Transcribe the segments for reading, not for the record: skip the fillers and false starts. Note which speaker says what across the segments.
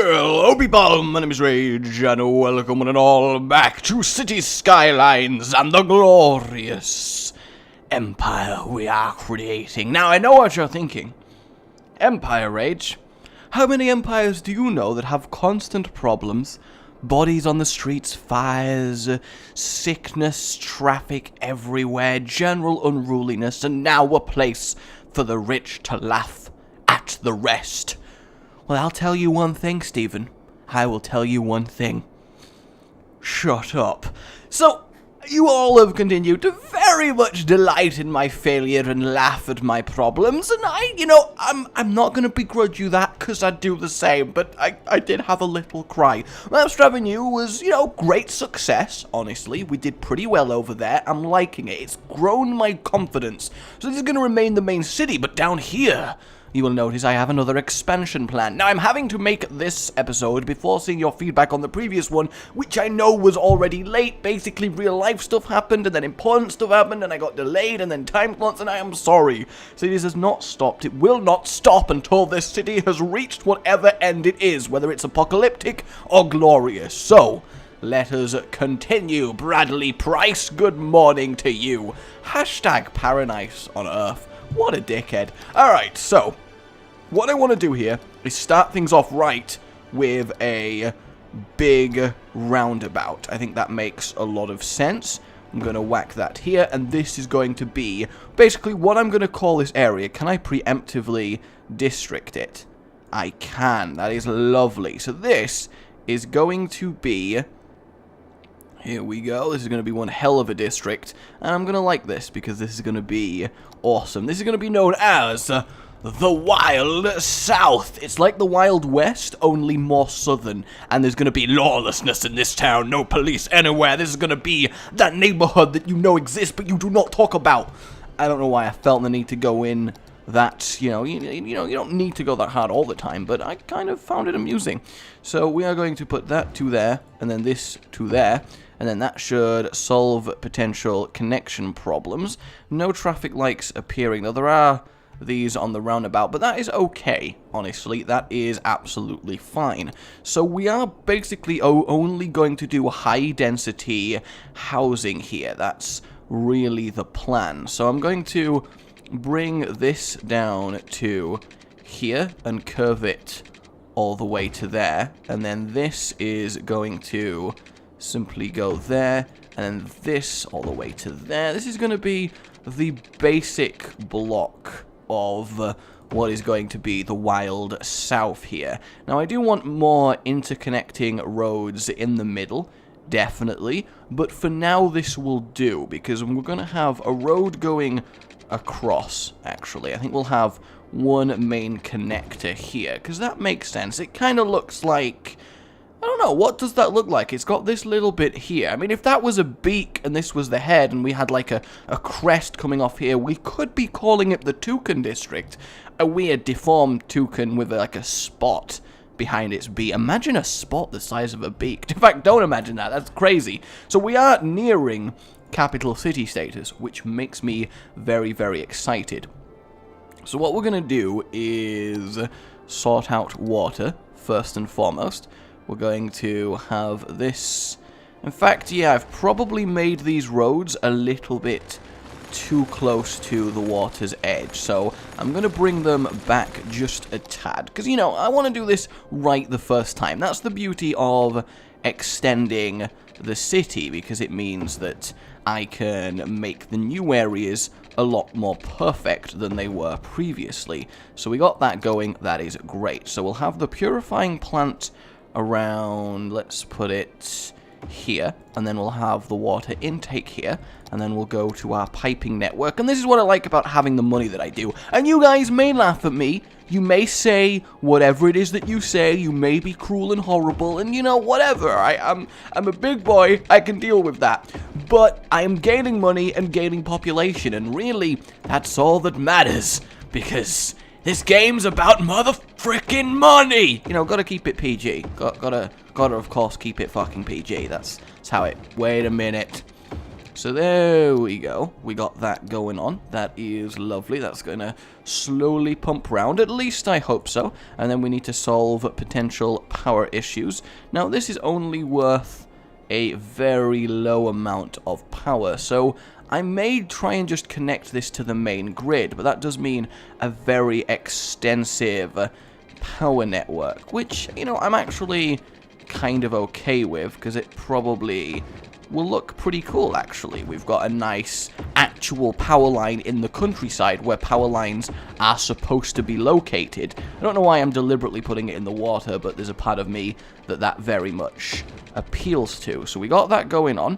Speaker 1: Hello people, my name is Rage, and welcome one and all back to City Skylines and the glorious empire we are creating. Now, I know what you're thinking. Empire, Rage? How many empires do you know that have constant problems? Bodies on the streets, fires, sickness, traffic everywhere, general unruliness, and now a place for the rich to laugh at the rest. Well, I'll tell you one thing, Stephen. I will tell you one thing. Shut up. So, you all have continued to very much delight in my failure and laugh at my problems, and I'm not going to begrudge you that, because I do the same, but I did have a little cry. Master Avenue was, great success, honestly. We did pretty well over there. I'm liking it. It's grown my confidence. So this is going to remain the main city, but down here, you will notice I have another expansion plan. Now, I'm having to make this episode before seeing your feedback on the previous one, which I know was already late. Basically, real-life stuff happened, and then important stuff happened, and I got delayed, and then time slots, and I am sorry. So this has not stopped. It will not stop until this city has reached whatever end it is, whether it's apocalyptic or glorious. So, let us continue. Bradley Price, good morning to you. Hashtag Paradise on Earth. What a dickhead. Alright, so, what I want to do here is start things off right with a big roundabout. I think that makes a lot of sense. I'm going to whack that here, and this is going to be basically what I'm going to call this area. Can I preemptively district it? I can. That is lovely. So this is going to be... Here we go. This is going to be one hell of a district, and I'm going to like this because this is going to be awesome. This is going to be known as the Wild South. It's like the Wild West, only more southern, and there's going to be lawlessness in this town, no police anywhere. This is going to be that neighborhood that you know exists, but you do not talk about. I don't know why I felt the need to go in that, you don't need to go that hard all the time, but I kind of found it amusing. So we are going to put that to there, and then this to there, and then that should solve potential connection problems. No traffic lights appearing, though there are these on the roundabout, but that is okay, honestly. That is absolutely fine. So we are basically only going to do high-density housing here. That's really the plan. So I'm going to bring this down to here and curve it all the way to there, and then this is going to simply go there, and then this all the way to there. This is going to be the basic block of what is going to be the Wild South here. Now, I do want more interconnecting roads in the middle, definitely, but for now this will do, because we're going to have a road going across, actually. I think we'll have one main connector here, because that makes sense. It kind of looks like... I don't know, what does that look like? It's got this little bit here. I mean, if that was a beak and this was the head and we had like a crest coming off here, we could be calling it the Toucan District. A weird deformed toucan with like a spot behind its beak. Imagine a spot the size of a beak. In fact, don't imagine that. That's crazy. So we are nearing capital city status, which makes me very, very excited. So what we're going to do is sort out water, first and foremost. We're going to have this... In fact, yeah, I've probably made these roads a little bit too close to the water's edge. So I'm going to bring them back just a tad. Because, I want to do this right the first time. That's the beauty of extending the city, because it means that I can make the new areas a lot more perfect than they were previously. So we got that going. That is great. So we'll have the Purifying Plant around, let's put it here, and then we'll have the water intake here, and then we'll go to our piping network. And this is what I like about having the money that I do. And you guys may laugh at me, you may say whatever it is that you say, you may be cruel and horrible, and whatever. I'm a big boy, I can deal with that. But I am gaining money and gaining population, and really, that's all that matters, because this game's about mother-frickin' money! Gotta keep it PG. Gotta, of course, keep it fucking PG. That's how it... Wait a minute. So there we go. We got that going on. That is lovely. That's going to slowly pump round. At least I hope so. And then we need to solve potential power issues. Now, this is only worth a very low amount of power. So I may try and just connect this to the main grid. But that does mean a very extensive power network. Which, you know, I'm actually kind of okay with. Because it probably will look pretty cool, actually. We've got a nice actual power line in the countryside where power lines are supposed to be located. I don't know why I'm deliberately putting it in the water, but there's a part of me that very much appeals to. So we got that going on,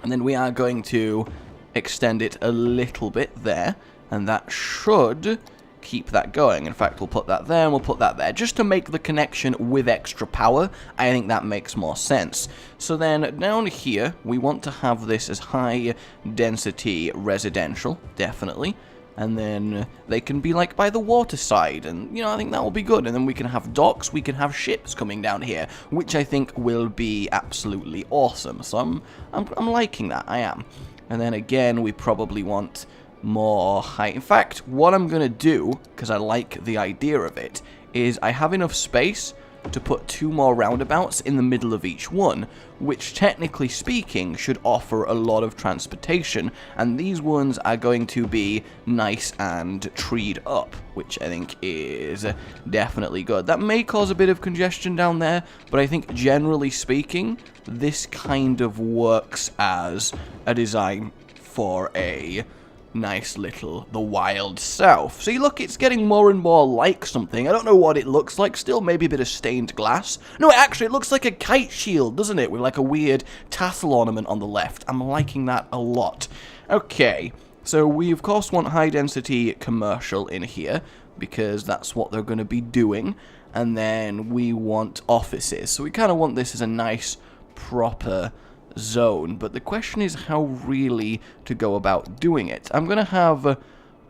Speaker 1: and then we are going to extend it a little bit there, and that should keep that going. In fact, we'll put that there and we'll put that there just to make the connection with extra power. I think that makes more sense. So then down here we want to have this as high density residential, definitely, and then they can be like by the waterside, and you know, I think that will be good. And then we can have docks, we can have ships coming down here, which I think will be absolutely awesome. So I'm liking that. I am. And then again, we probably want more height. In fact, what I'm going to do, because I like the idea of it, is I have enough space to put 2 more roundabouts in the middle of each one, which technically speaking should offer a lot of transportation, and these ones are going to be nice and treed up, which I think is definitely good. That may cause a bit of congestion down there, but I think generally speaking, this kind of works as a design for a nice little the wild south. See, look, it's getting more and more like something. I don't know what it looks like still. Maybe a bit of stained glass. No, actually, it looks like a kite shield, doesn't it? With like a weird tassel ornament on the left. I'm liking that a lot. Okay, so we of course want high density commercial in here, because that's what they're going to be doing. And then we want offices. So we kind of want this as a nice proper zone, but the question is how really to go about doing it. I'm going to have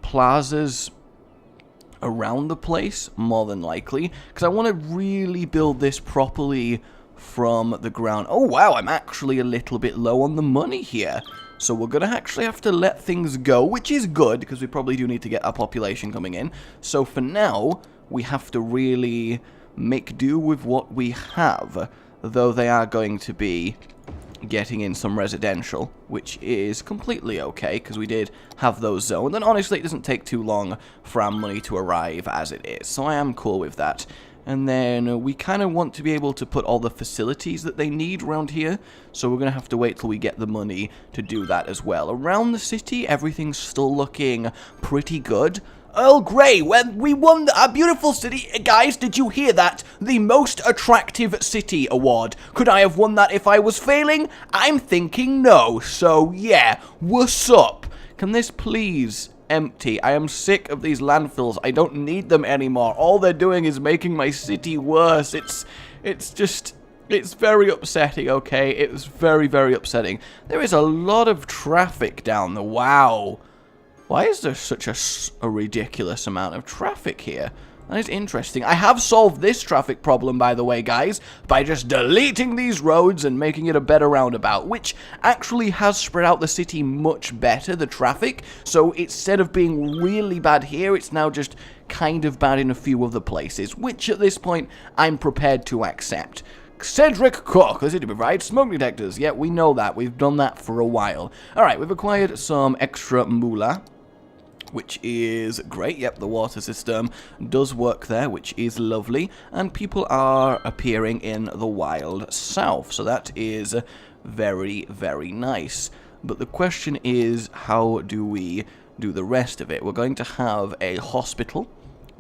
Speaker 1: plazas around the place, more than likely, because I want to really build this properly from the ground. Oh wow, I'm actually a little bit low on the money here, so we're going to actually have to let things go, which is good, because we probably do need to get our population coming in. So for now, we have to really make do with what we have, though they are going to be getting in some residential, which is completely okay, because we did have those zoned, and honestly it doesn't take too long for our money to arrive as it is, so I am cool with that. And then we kind of want to be able to put all the facilities that they need around here, so we're going to have to wait till we get the money to do that as well. Around the city, everything's still looking pretty good. Earl Grey, when we won our beautiful city, guys, did you hear that? The most attractive city award. Could I have won that if I was failing? I'm thinking no, so yeah, what's up? Can this please empty? I am sick of these landfills. I don't need them anymore. All they're doing is making my city worse. It's very upsetting, okay? It's very, very upsetting. There is a lot of traffic down there. Wow. Why is there such a ridiculous amount of traffic here? That is interesting. I have solved this traffic problem, by the way, guys, by just deleting these roads and making it a better roundabout, which actually has spread out the city much better, the traffic. So instead of being really bad here, it's now just kind of bad in a few other places, which at this point, I'm prepared to accept. Cedric Cook, the city provides smoke detectors. Yeah, we know that. We've done that for a while. Alright, we've acquired some extra moolah, which is great. Yep, the water system does work there, which is lovely. And people are appearing in the wild south, so that is very, very nice. But the question is, how do we do the rest of it? We're going to have a hospital.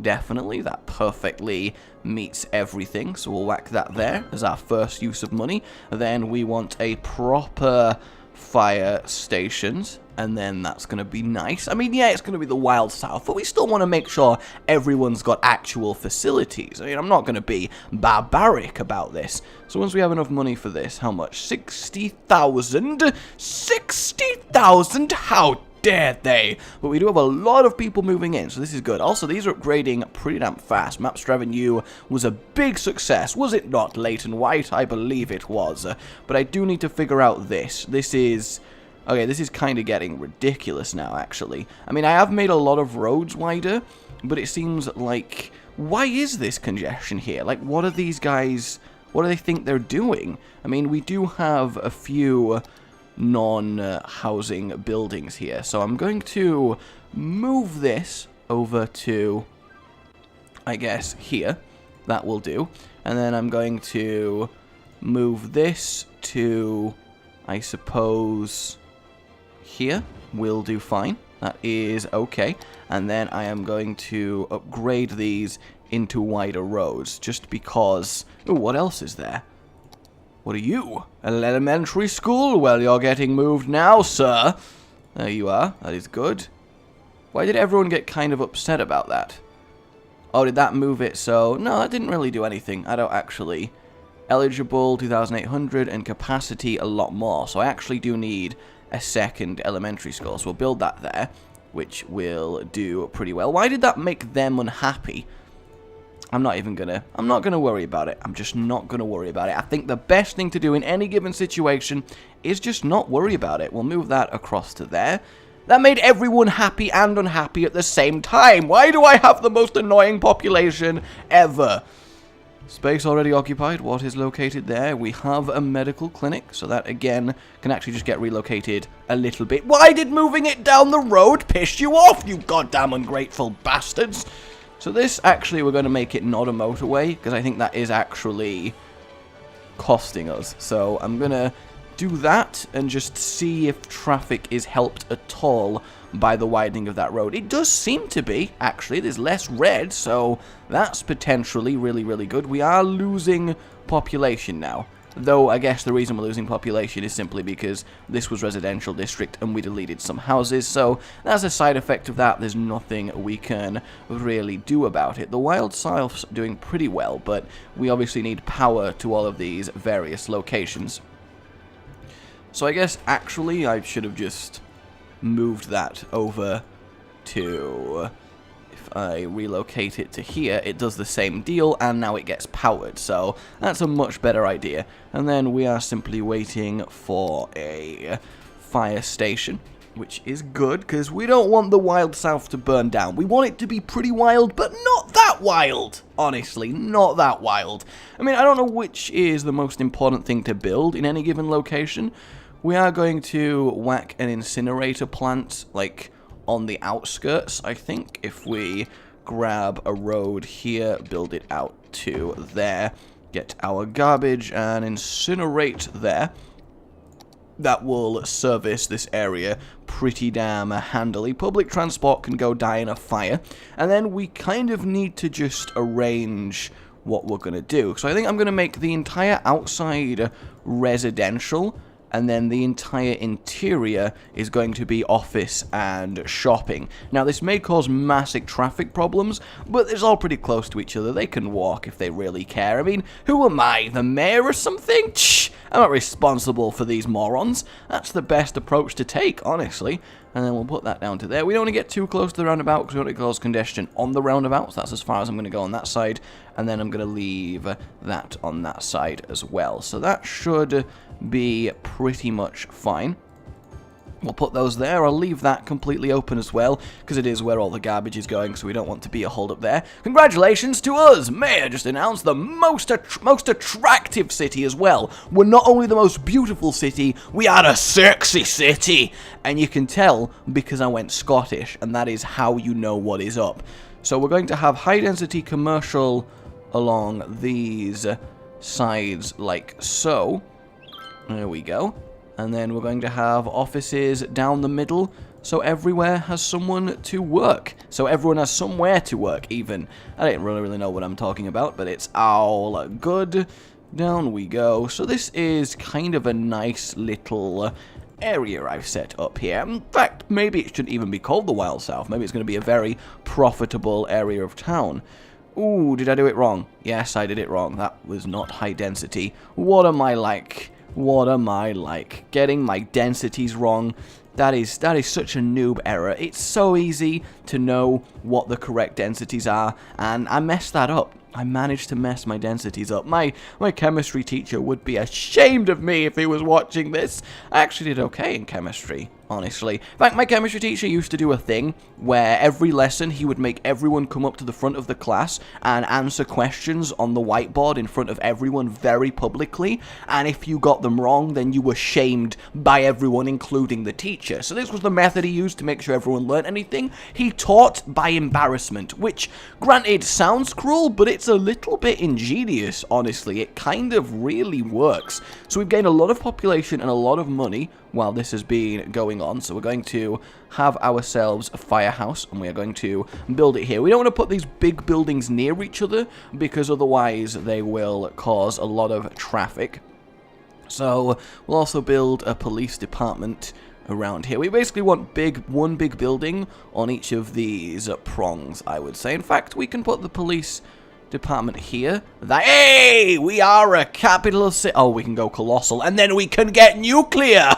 Speaker 1: Definitely, that perfectly meets everything, so we'll whack that there as our first use of money. Then we want a proper fire stations, and then that's going to be nice. I mean, yeah, it's going to be the wild south, but we still want to make sure everyone's got actual facilities. I mean, I'm not going to be barbaric about this. So once we have enough money for this, how much? 60,000? 60,000? How dare they? But we do have a lot of people moving in, so this is good. Also, these are upgrading pretty damn fast. Maps revenue was a big success, was it not, Leighton White? I believe it was. But I do need to figure out this. This is Okay, this is kind of getting ridiculous now, actually. I mean, I have made a lot of roads wider, but it seems like... Why is this congestion here? Like, what are these guys... What do they think they're doing? I mean, we do have a few non-housing buildings here. So I'm going to move this over to, I guess, here. That will do. And then I'm going to move this to, I suppose, here. Will do fine. That is okay. And then I am going to upgrade these into wider roads, just because... Ooh, what else is there? What are you? An elementary school? Well, you're getting moved now, sir. There you are. That is good. Why did everyone get kind of upset about that? Oh, did that move it? So, no, that didn't really do anything. I don't actually... Eligible, 2,800, and capacity a lot more. So I actually do need a second elementary school. So we'll build that there, which will do pretty well. Why did that make them unhappy? I'm not gonna worry about it. I'm just not gonna worry about it. I think the best thing to do in any given situation is just not worry about it. We'll move that across to there. That made everyone happy and unhappy at the same time. Why do I have the most annoying population ever? Space already occupied. What is located there? We have a medical clinic, so that again can actually just get relocated a little bit. Why did moving it down the road piss you off, you goddamn ungrateful bastards? So this, actually, we're going to make it not a motorway, because I think that is actually costing us. So I'm going to do that and just see if traffic is helped at all by the widening of that road. It does seem to be, actually. There's less red, so that's potentially really, really good. We are losing population now. Though, I guess the reason we're losing population is simply because this was residential district and we deleted some houses, so that's a side effect of that. There's nothing we can really do about it. The Wild South's doing pretty well, but we obviously need power to all of these various locations. So I guess, actually, I should have just moved that over to... If I relocate it to here, it does the same deal, and now it gets powered, so that's a much better idea. And then we are simply waiting for a fire station, which is good, because we don't want the Wild South to burn down. We want it to be pretty wild, but not that wild, honestly, not that wild. I mean, I don't know which is the most important thing to build in any given location. We are going to whack an incinerator plant, like, on the outskirts, I think. If we grab a road here, build it out to there, get our garbage and incinerate there, that will service this area pretty damn handily. Public transport can go die in a fire, and then we kind of need to just arrange what we're going to do. So I think I'm going to make the entire outside residential, and then the entire interior is going to be office and shopping. Now, this may cause massive traffic problems, but it's all pretty close to each other. They can walk if they really care. I mean, who am I, the mayor or something? Shh, I'm not responsible for these morons. That's the best approach to take, honestly. And then we'll put that down to there. We don't want to get too close to the roundabout because we want to cause congestion on the roundabout. So that's as far as I'm going to go on that side. And then I'm going to leave that on that side as well. So that should be pretty much fine. We'll put those there. I'll leave that completely open as well, because it is where all the garbage is going, so we don't want to be a hold up there. Congratulations to us! Mayor just announced the most attractive city as well. We're not only the most beautiful city, we are a sexy city! And you can tell because I went Scottish, and that is how you know what is up. So we're going to have high-density commercial along these sides like so. There we go. And then we're going to have offices down the middle, so everywhere has someone to work. So everyone has somewhere to work, even. I don't really know what I'm talking about, but it's all good. Down we go. So this is kind of a nice little area I've set up here. In fact, maybe it shouldn't even be called the Wild South. Maybe it's going to be a very profitable area of town. Ooh, did I do it wrong? Yes, I did it wrong. That was not high density. What am I like? What am I like? Getting my densities wrong. That is such a noob error. It's so easy to know what the correct densities are, and I messed that up. I managed to mess my densities up. My chemistry teacher would be ashamed of me if he was watching this. I actually did okay in chemistry, honestly. In fact, my chemistry teacher used to do a thing where every lesson he would make everyone come up to the front of the class and answer questions on the whiteboard in front of everyone very publicly, and if you got them wrong, then you were shamed by everyone, including the teacher. So this was the method he used to make sure everyone learned anything. He taught by embarrassment, which, granted, sounds cruel, but it's a little bit ingenious, honestly. It kind of really works. So we've gained a lot of population and a lot of money while this has been going on. So we're going to have ourselves a firehouse, and we are going to build it here. We don't want to put these big buildings near each other, because otherwise they will cause a lot of traffic. So we'll also build a police department around here. We basically want one big building on each of these prongs, I would say. In fact, we can put the police department here. Hey, we are a capital city. Oh, we can go colossal, and then we can get nuclear.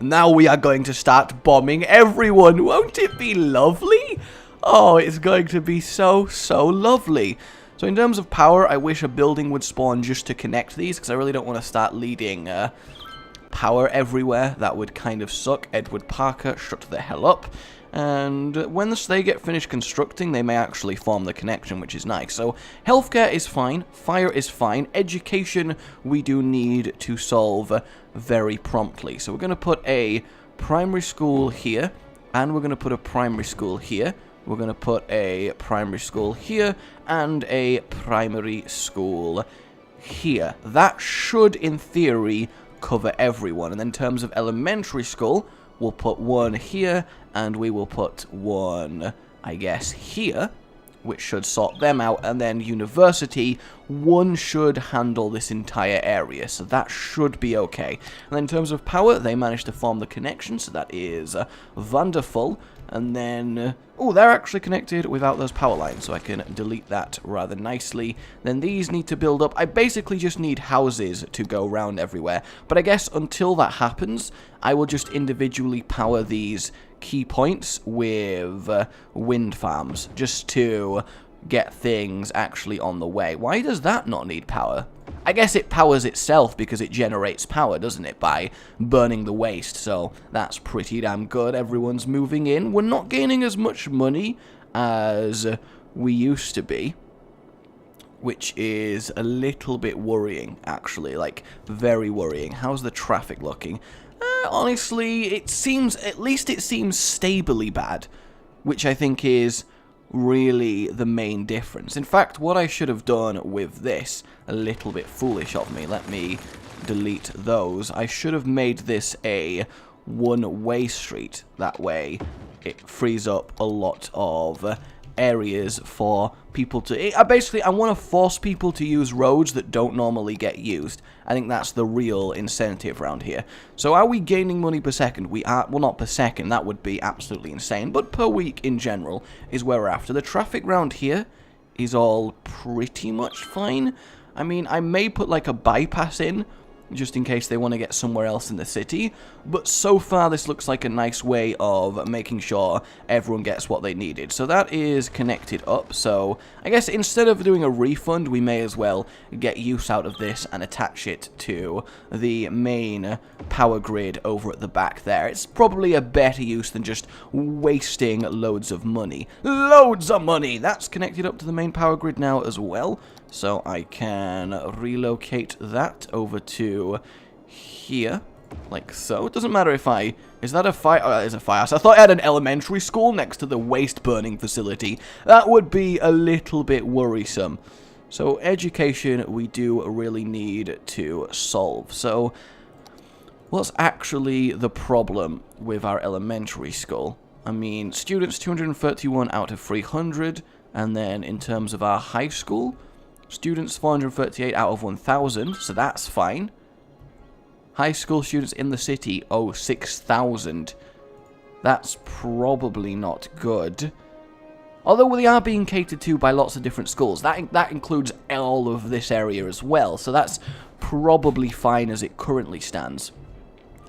Speaker 1: Now we are going to start bombing everyone. Won't it be lovely? Oh, it's going to be so lovely. So in terms of power, I wish a building would spawn just to connect these, because I really don't want to start leading power everywhere. That would kind of suck. Edward Parker, shut the hell up. And once they get finished constructing, they may actually form the connection, which is nice. So healthcare is fine, fire is fine, education we do need to solve very promptly. So we're going to put a primary school here, and we're going to put a primary school here. We're going to put a primary school here, and a primary school here. That should, in theory, cover everyone. And then in terms of elementary school, we'll put one here, and we will put one, I guess, here, which should sort them out. And then university, one should handle this entire area, so that should be okay. And then in terms of power, they managed to form the connection, so that is wonderful. And then, oh, they're actually connected without those power lines, so I can delete that rather nicely. Then these need to build up. I basically just need houses to go around everywhere. But I guess until that happens, I will just individually power these key points with wind farms, just to get things actually on the way. Why does that not need power? I guess it powers itself because it generates power, doesn't it, by burning the waste, so that's pretty damn good. Everyone's moving in. We're not gaining as much money as we used to be, which is a little bit worrying, actually, like, very worrying. How's the traffic looking? Honestly, at least it seems stably bad, which I think is really the main difference. In fact, what I should have done with this, a little bit foolish of me, let me delete those. I should have made this a one-way street. That way it frees up a lot of areas for people to... I want to force people to use roads that don't normally get used. I think that's the real incentive around here. So are we gaining money per second? We are. Well, not per second. That would be absolutely insane. But per week in general is where we're after. The traffic around here is all pretty much fine. I mean, I may put like a bypass in, just in case they want to get somewhere else in the city. But so far, this looks like a nice way of making sure everyone gets what they needed. So that is connected up. So I guess instead of doing a refund, we may as well get use out of this and attach it to the main power grid over at the back there. It's probably a better use than just wasting loads of money. Loads of money! That's connected up to the main power grid now as well. So I can relocate that over to here, like so. It doesn't matter if I... Is that a fire? Oh, that is a firehouse. I thought I had an elementary school next to the waste burning facility. That would be a little bit worrisome. So education we do really need to solve. So what's actually the problem with our elementary school? I mean, students 231 out of 300. And then in terms of our high school... Students 438 out of 1,000, so that's fine. High school students in the city, 6,000. That's probably not good. Although they are being catered to by lots of different schools. That includes all of this area as well, so that's probably fine as it currently stands.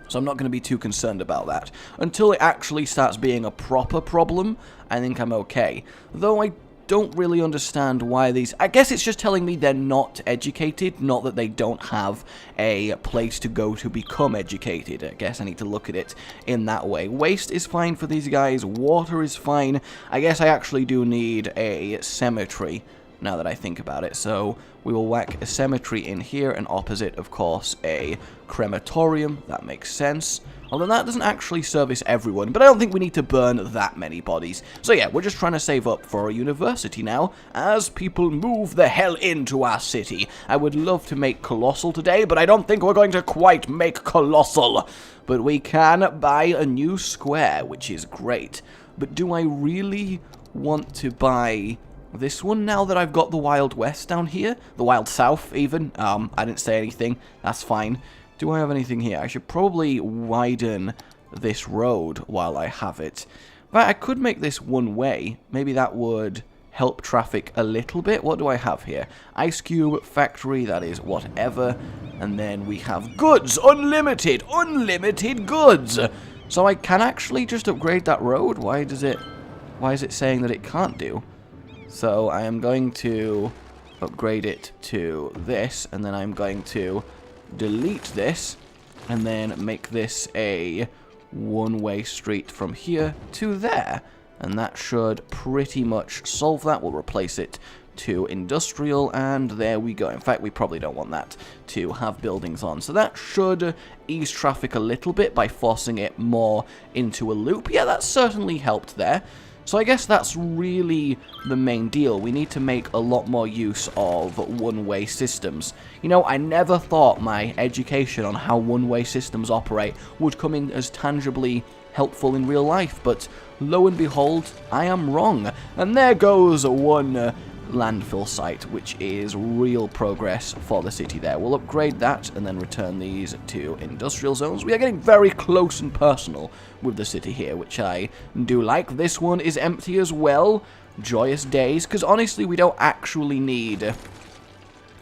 Speaker 1: So I'm not going to be too concerned about that. Until it actually starts being a proper problem, I think I'm okay. Though I don't really understand why these... I guess it's just telling me they're not educated, not that they don't have a place to go to become educated. I guess I need to look at it in that way. Waste is fine for these guys. Water is fine. I guess I actually do need a cemetery, now that I think about it. So we will whack a cemetery in here, and opposite, of course, a crematorium. That makes sense. Although that doesn't actually service everyone, but I don't think we need to burn that many bodies. So yeah, we're just trying to save up for a university now, as people move the hell into our city. I would love to make Colossal today, but I don't think we're going to quite make Colossal. But we can buy a new square, which is great. But do I really want to buy this one now that I've got the Wild West down here? The Wild South, even. I didn't say anything. That's fine. Do I have anything here? I should probably widen this road while I have it. But I could make this one way. Maybe that would help traffic a little bit. What do I have here? Ice Cube Factory, that is whatever. And then we have goods. Unlimited. Unlimited goods. So I can actually just upgrade that road? Why is it saying that it can't do? So I am going to upgrade it to this, and then I'm going to delete this, and then make this a one-way street from here to there. And that should pretty much solve that. We'll replace it to industrial, and there we go. In fact, we probably don't want that to have buildings on. So that should ease traffic a little bit by forcing it more into a loop. Yeah, that certainly helped there. So I guess that's really the main deal. We need to make a lot more use of one-way systems. You know, I never thought my education on how one-way systems operate would come in as tangibly helpful in real life, but lo and behold, I am wrong. And there goes one landfill site, which is real progress for the city there. We'll upgrade that and then return these to industrial zones. We are getting very close and personal with the city here, which I do like. This one is empty as well. Joyous days, because honestly we don't actually need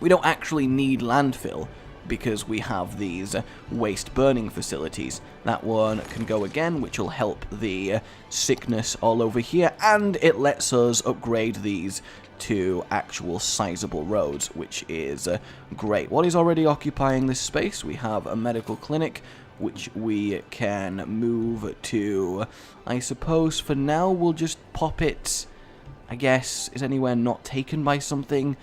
Speaker 1: landfill, because we have these waste burning facilities. That one can go again, which will help the sickness all over here, and it lets us upgrade these to actual sizable roads, which is great. What is already occupying this space? We have a medical clinic, which we can move to. I suppose for now we'll just pop it, I guess, is anywhere not taken by something?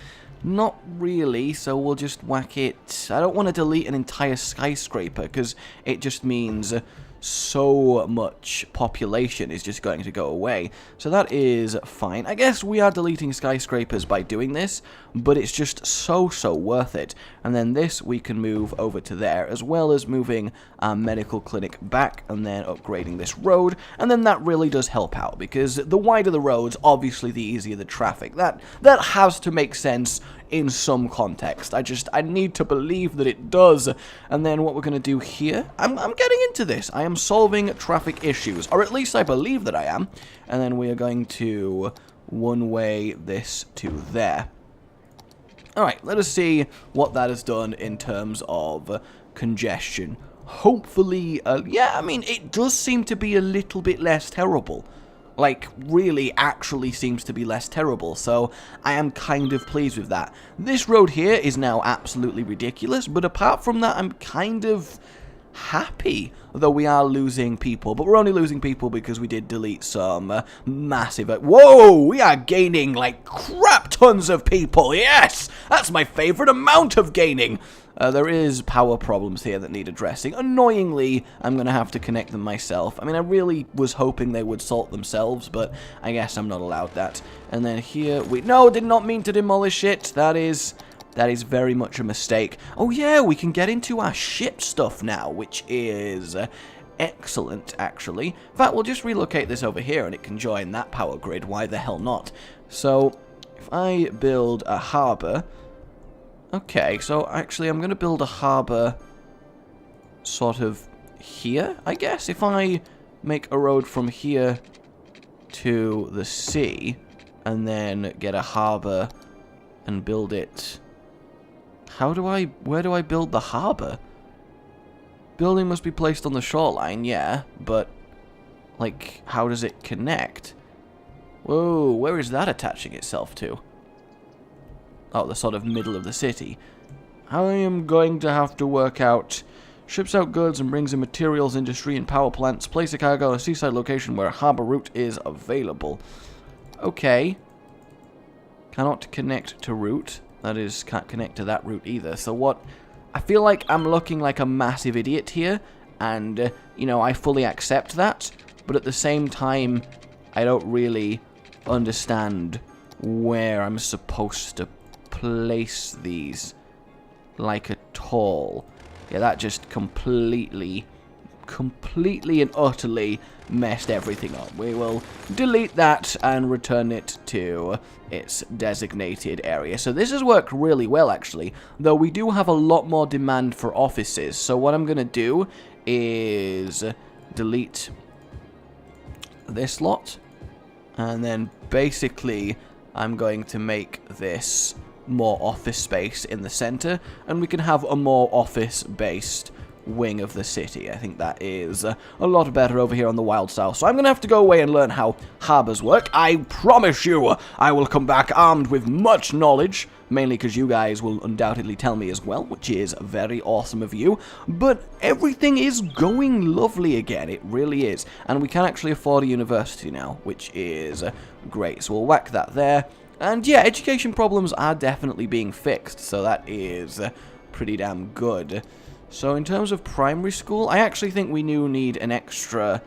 Speaker 1: Not really, so we'll just whack it. I don't want to delete an entire skyscraper, because it just means so much population is just going to go away. So that is fine. I guess we are deleting skyscrapers by doing this, but it's just so worth it. And then this we can move over to there, as well as moving our medical clinic back and then upgrading this road. And then that really does help out, because the wider the roads, obviously the easier the traffic. That has to make sense in some context. I need to believe that it does. And then what we're going to do here, I'm getting into this. I am solving traffic issues, or at least I believe that I am. And then we are going to one-way this to there. Alright, let us see what that has done in terms of congestion. Hopefully, yeah, I mean, it does seem to be a little bit less terrible. Like, really actually seems to be less terrible, so I am kind of pleased with that. This road here is now absolutely ridiculous, but apart from that, I'm kind of happy, though we are losing people. But we're only losing people because we did delete some massive... Whoa! We are gaining, like, crap tons of people! Yes! That's my favorite amount of gaining! There is power problems here that need addressing. Annoyingly, I'm going to have to connect them myself. I mean, I really was hoping they would sort themselves, but I guess I'm not allowed that. And then here we... No, did not mean to demolish it. That is very much a mistake. Oh yeah, we can get into our ship stuff now, which is excellent, actually. In fact, we'll just relocate this over here and it can join that power grid. Why the hell not? So, if I build a harbor... Okay, so actually I'm going to build a harbor sort of here, I guess. If I make a road from here to the sea and then get a harbor and build it... Where do I build the harbor? Building must be placed on the shoreline, yeah, but, like, how does it connect? Whoa, where is that attaching itself to? Oh, the sort of middle of the city. I am going to have to work out. Ships out goods and brings in materials, industry, and power plants. Place a cargo at a seaside location where a harbor route is available. Okay. Cannot connect to route. That is, can't connect to that route either. So what? I feel like I'm looking like a massive idiot here. And, you know, I fully accept that. But at the same time, I don't really understand where I'm supposed to place these. Like at all. Yeah, that just completely and utterly messed everything up. We will delete that and return it to its designated area. So this has worked really well, actually, though we do have a lot more demand for offices. So what I'm going to do is delete this lot, and then basically I'm going to make this more office space in the center, and we can have a more office-based wing of the city. I think that is a lot better over here on the Wild South. So I'm going to have to go away and learn how harbors work. I promise you I will come back armed with much knowledge, mainly because you guys will undoubtedly tell me as well, which is very awesome of you. But everything is going lovely again. It really is. And we can actually afford a university now, which is great. So we'll whack that there. And yeah, education problems are definitely being fixed, so that is pretty damn good. So in terms of primary school, I actually think we do need an extra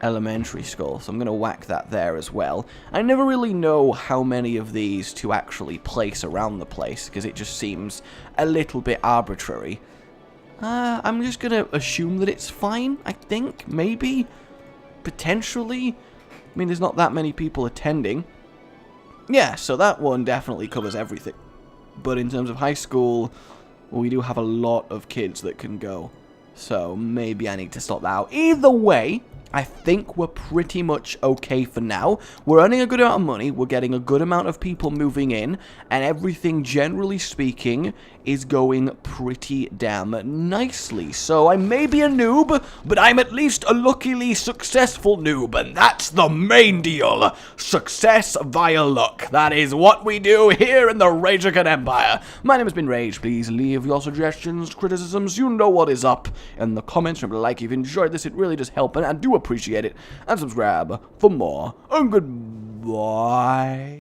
Speaker 1: elementary school, so I'm going to whack that there as well. I never really know how many of these to actually place around the place, because it just seems a little bit arbitrary. I'm just going to assume that it's fine, I think, maybe, potentially. I mean, there's not that many people attending. Yeah, so that one definitely covers everything. But in terms of high school, we do have a lot of kids that can go. So maybe I need to stop that out. Either way, I think we're pretty much okay for now. We're earning a good amount of money, we're getting a good amount of people moving in, and everything, generally speaking, is going pretty damn nicely. So I may be a noob, but I'm at least a luckily successful noob, and that's the main deal. Success via luck. That is what we do here in the RageGaming Empire. My name has been Rage. Please leave your suggestions, criticisms, you know what is up in the comments. Remember to like if you enjoyed this, it really does help, and I do appreciate it. And subscribe for more. And goodbye.